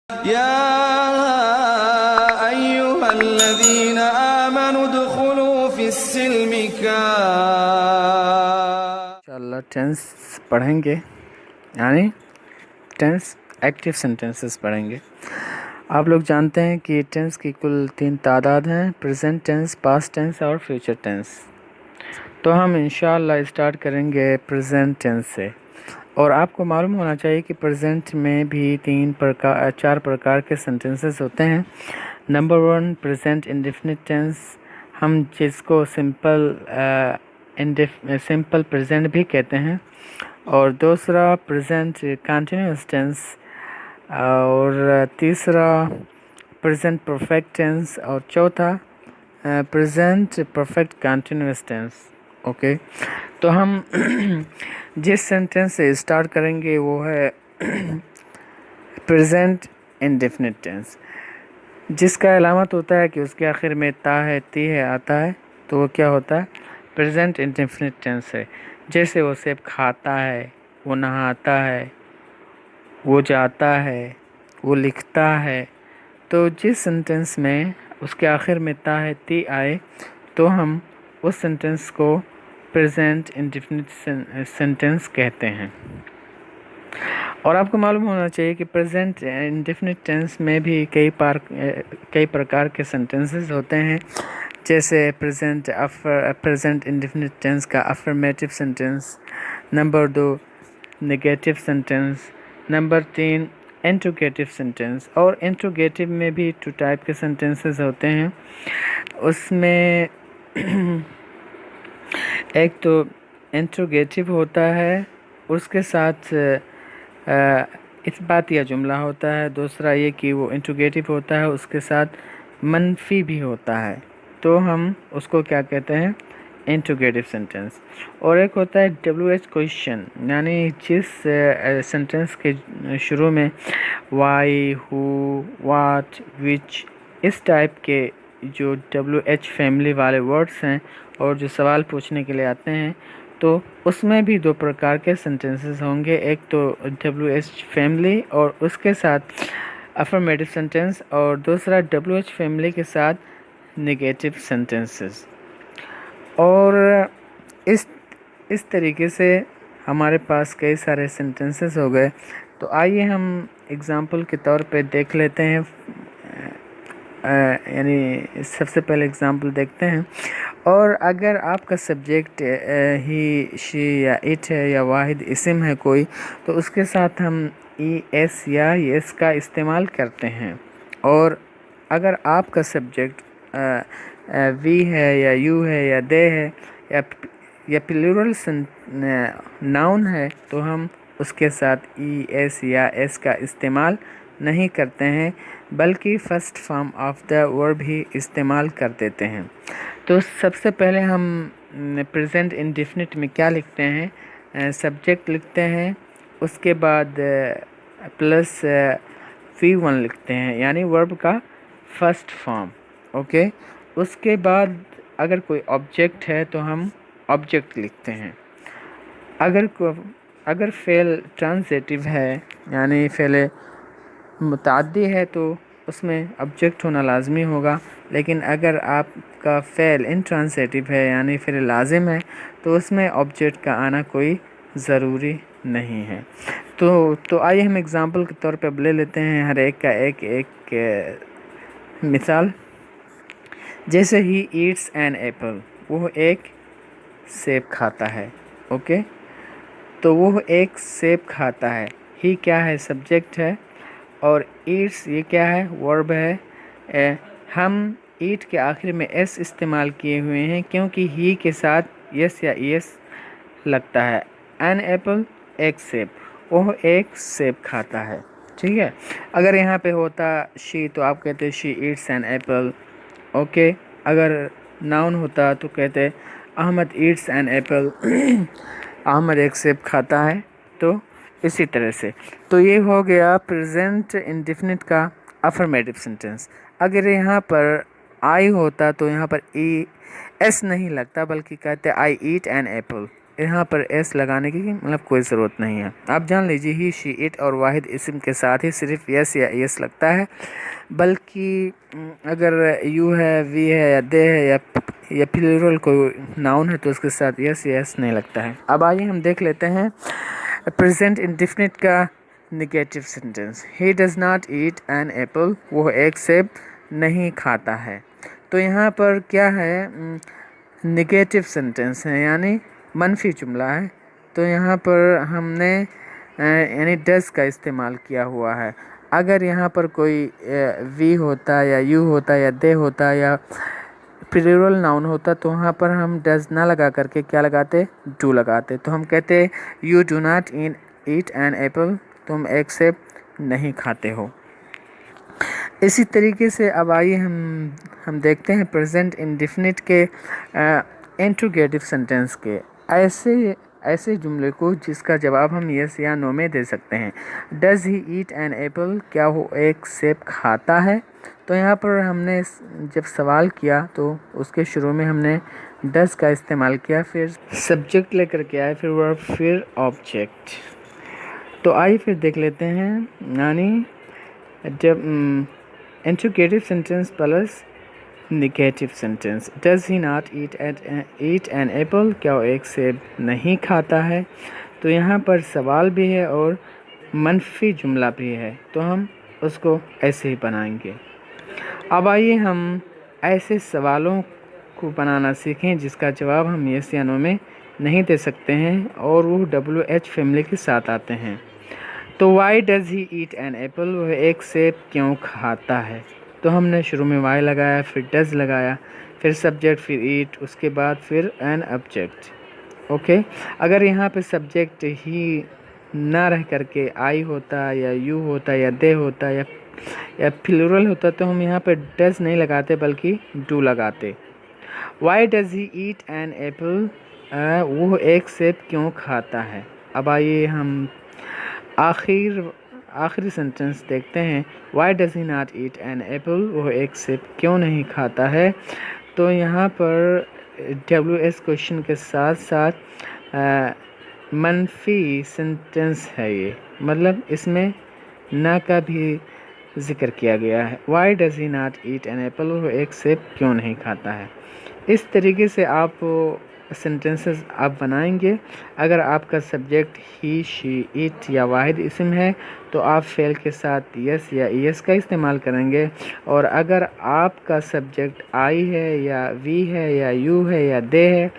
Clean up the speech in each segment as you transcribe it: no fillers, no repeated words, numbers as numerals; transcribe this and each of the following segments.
या अय्युहल्लज़ीना आमनु दुखुलू फिस्सिल्मि इंशाअल्लाह टेंस पढ़ेंगे, यानी टेंस एक्टिव सेंटेंसेस पढ़ेंगे। आप लोग जानते हैं कि टेंस की कुल 3 तादाद हैं, प्रेजेंट टेंस, पास्ट टेंस और फ्यूचर टेंस। तो हम इंशाअल्लाह स्टार्ट करेंगे प्रेजेंट टेंस से। और आपको मालूम होना चाहिए कि प्रेजेंट में भी 4 प्रकार के सेंटेंसेस होते हैं। नंबर 1 प्रेजेंट इंडेफिनिट टेंस, हम जिसको सिंपल प्रेजेंट भी कहते हैं। और दूसरा प्रेजेंट कंटिन्यूअस टेंस, और तीसरा प्रेजेंट परफेक्ट टेंस, और चौथा present perfect continuous tense. Okay, तो हम जिस सेंटेंस से स्टार्ट करेंगे वो है प्रेजेंट इंडेफिनिट टेंस, जिसका अलामत होता है कि उसके आखिर में ता है, ती है, आता है, तो वो क्या होता है, प्रेजेंट इंडेफिनिट टेंस है। जैसे वो सेब खाता है, वो नहाता है, वो जाता है, वो लिखता है। तो जिस सेंटेंस में उसके आखिर में ता है, ती आए, तो हम उस सेंटेंस को प्रेजेंट इंडेफिनिट सेंटेंस कहते हैं। और आपको मालूम होना चाहिए कि प्रेजेंट इंडेफिनिट टेंस में भी कई प्रकार के सेंटेंसेस होते हैं। जैसे प्रेजेंट इंडेफिनिट टेंस का affirmative sentence, number 2 negative sentence, number 3 interrogative sentence. और इंट्रोगेटिव में भी 2 टाइप के सेंटेंसेस होते हैं। उसमें एक तो इंट्रोगेटिव होता है, उसके साथ इस्बात या जुमला होता है। दूसरा ये कि वो इंट्रोगेटिव होता है, उसके साथ मनफी भी होता है, तो हम उसको क्या कहते हैं, इंट्रोगेटिव सेंटेंस। और एक होता है WH क्वेश्चन, यानी जिस सेंटेंस के शुरू में वाई, हु, वाट, विच, इस टाइप के जो WH फैमिली वाले वर्ड्स हैं और जो सवाल पूछने के लिए आते हैं, तो उसमें भी 2 प्रकार के सेंटेंसेस होंगे। एक तो WH फैमिली और उसके साथ अफर्मेटिव सेंटेंस, और दूसरा WH फैमिली के साथ नेगेटिव सेंटेंसेस। और इस तरीके से हमारे पास कई सारे सेंटेंसेस हो गए। तो आइए हम एग्ज़ाम्पल के तौर पे देख लेते हैं। यानी सबसे पहले एग्ज़ाम्पल देखते हैं। और अगर आपका सब्जेक्ट ही, शी या इट है या वाहिद इस्म है कोई, तो उसके साथ हम ES या YES का इस्तेमाल करते हैं। और अगर आपका सब्जेक्ट वी है या यू है या दे है या प्लूरल नाउन है, तो हम उसके साथ ES या S का इस्तेमाल नहीं करते हैं, बल्कि first form of the verb ही इस्तेमाल कर देते हैं। तो सबसे पहले हम प्रेजेंट इंडेफिनिट में क्या लिखते हैं, सब्जेक्ट लिखते हैं, उसके बाद प्लस V1 लिखते हैं, यानी वर्ब का फर्स्ट फॉर्म। ओके, उसके बाद अगर कोई ऑब्जेक्ट है तो हम ऑब्जेक्ट लिखते हैं। अगर फेल ट्रांजिटिव है, यानी फेल मुताद्दी है, तो उसमें ऑब्जेक्ट होना लाजमी होगा। लेकिन अगर आपका फ़ेल इंट्रांसिटिव है, यानी फिर लाजिम है, तो उसमें ऑब्जेक्ट का आना कोई ज़रूरी नहीं है। तो आइए हम एग्ज़ाम्पल के तौर पे अब ले लेते हैं हर एक का एक मिसाल। जैसे ही ईट्स एन एप्पल, वो एक सेब खाता है। ओके, तो वो एक सेब खाता है। ही क्या है, सब्जेक्ट है, और ईट्स ये क्या है, वर्ब है। हम ईट के आखिर में एस इस्तेमाल किए हुए हैं क्योंकि ही के साथ यस या एस लगता है। एन एप्पल, एक सेब, वो एक सेब खाता है। ठीक है, अगर यहाँ पे होता शी तो आप कहते she eats an apple. Okay, अगर नाउन होता तो कहते Ahmad eats an apple. Ahmad एक सेब खाता है। तो इसी तरह से, तो ये हो गया प्रेजेंट इंडेफिनिट का अफर्मेटिव सेंटेंस। अगर यहाँ पर आई होता तो यहाँ पर ES नहीं लगता, बल्कि कहते आई ईट एन एप्पल। यहाँ पर एस लगाने की मतलब कोई ज़रूरत नहीं है। आप जान लीजिए ही, शी, इट और वाहिद इसम के साथ ही सिर्फ यस या एस लगता है, बल्कि अगर यू है, वी है या दे है या प्लूरल कोई नाउन है तो उसके साथ यस या एस नहीं लगता है। अब आइए हम देख लेते हैं प्रेजेंट इंडेफिनिट का negative sentence. He does not eat an apple, वो एक सेब नहीं खाता है। तो यहाँ पर क्या है, नेगेटिव सेंटेंस है यानी मनफी जुमला है। तो यहाँ पर हमने यानी डज़ का इस्तेमाल किया हुआ है। अगर यहाँ पर कोई वी होता या यू होता या दे होता या प्लूरल नाउन होता तो वहाँ पर हम डज़ ना लगा करके क्या लगाते, डू लगाते। तो हम कहते you do not eat an apple, तुम एक सेब नहीं खाते हो। इसी तरीके से अब आइए हम देखते हैं प्रेजेंट इंडेफिनिट के इंट्रोगेटिव सेंटेंस के ऐसे जुमले को जिसका जवाब हम यस या नो में दे सकते हैं। Does he eat an apple, क्या वो एक सेब खाता है। तो यहाँ पर हमने जब सवाल किया तो उसके शुरू में हमने डज़ का इस्तेमाल किया, फिर सब्जेक्ट लेकर के आए, फिर वर्ब, फिर ऑब्जेक्ट। तो आइए फिर देख लेते हैं, यानी जब interrogative sentence plus negative sentence. Does he not eat an apple, क्या वो एक सेब नहीं खाता है। तो यहाँ पर सवाल भी है और मनफी जुमला भी है, तो हम उसको ऐसे ही बनाएंगे। अब आइए हम ऐसे सवालों को बनाना सीखें जिसका जवाब हम यस या नो में नहीं दे सकते हैं और वो WH फैमिली के साथ आते हैं। तो why does he eat an apple, वह एक सेब क्यों खाता है। तो हमने शुरू में वाई लगाया, फिर डज़ लगाया, फिर सब्जेक्ट, फिर ईट, उसके बाद फिर एन ऑब्जेक्ट। ओके, अगर यहाँ पे सब्जेक्ट ही ना रह करके आई होता या यू होता या दे होता या प्लूरल होता तो हम यहाँ पे डज़ नहीं लगाते बल्कि डू लगाते। Why does he eat an apple, वो एक सेब क्यों खाता है। अब आइए हम आखिरी सेंटेंस देखते हैं। Why does he not eat an apple, वो एक सेब क्यों नहीं खाता है। तो यहाँ पर WS क्वेश्चन के साथ साथ मनफी सेंटेंस है ये, मतलब इसमें ना का भी ज़िक्र किया गया है। Why does he not eat an apple, वो एक सेब क्यों नहीं खाता है। इस तरीके से आप सेंटेंसेस आप बनाएंगे। अगर आपका सब्जेक्ट ही, शी, इट या वाहिद इसम है तो आप फेल के साथ यस या ईएस का इस्तेमाल करेंगे, और अगर आपका सब्जेक्ट आई है या वी है या यू है या दे है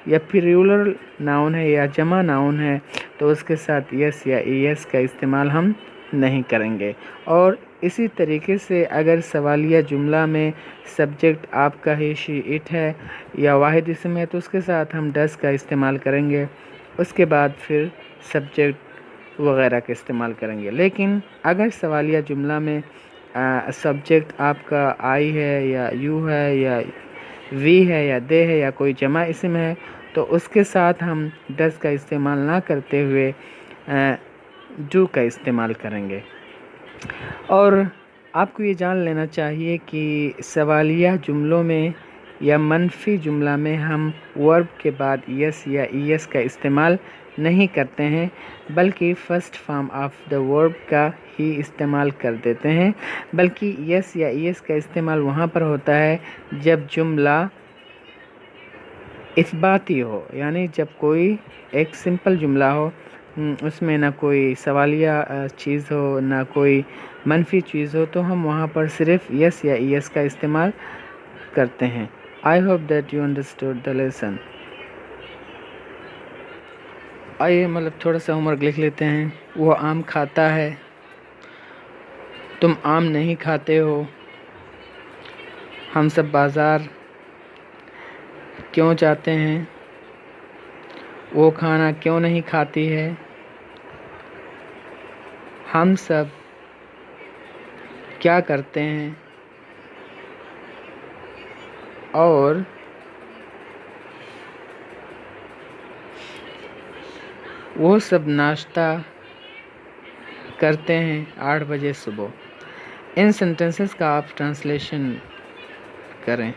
या प्लूरल नाउन है या जमा नाउन है तो उसके साथ यस या ईएस का इस्तेमाल हम नहीं करेंगे। और इसी तरीके से अगर सवालिया जुमला में सब्जेक्ट आपका ही, शी, इट है या वाहिद इसम है तो उसके साथ हम डज़ का इस्तेमाल करेंगे, उसके बाद फिर सब्जेक्ट वगैरह का इस्तेमाल करेंगे। लेकिन अगर सवालिया जुमला में सब्जेक्ट आपका आई है या यू है या वी है या दे है या कोई जमा इसम है तो उसके साथ हम डज़ का इस्तेमाल ना करते हुए डू का इस्तेमाल करेंगे। और आपको ये जान लेना चाहिए कि सवालिया जुमलों में या मनफी जुमला में हम वर्ब के बाद यस या ईएस का इस्तेमाल नहीं करते हैं, बल्कि first form of the verb का ही इस्तेमाल कर देते हैं। बल्कि यस या ईएस का इस्तेमाल वहाँ पर होता है जब जुमला इस्बाती हो, यानी जब कोई एक सिंपल जुमला हो, उसमें ना कोई सवालिया चीज़ हो ना कोई मनफी चीज़ हो, तो हम वहाँ पर सिर्फ यस या ईएस का इस्तेमाल करते हैं। I hope that you understood the lesson. आइए मतलब थोड़ा सा होमवर्क लिख लेते हैं। वो आम खाता है, तुम आम नहीं खाते हो। हम सब बाज़ार क्यों जाते हैं, वो खाना क्यों नहीं खाती है। हम सब क्या करते हैं, और वो सब नाश्ता करते हैं 8 बजे सुबह। इन सेंटेंसेस का आप ट्रांसलेशन करें।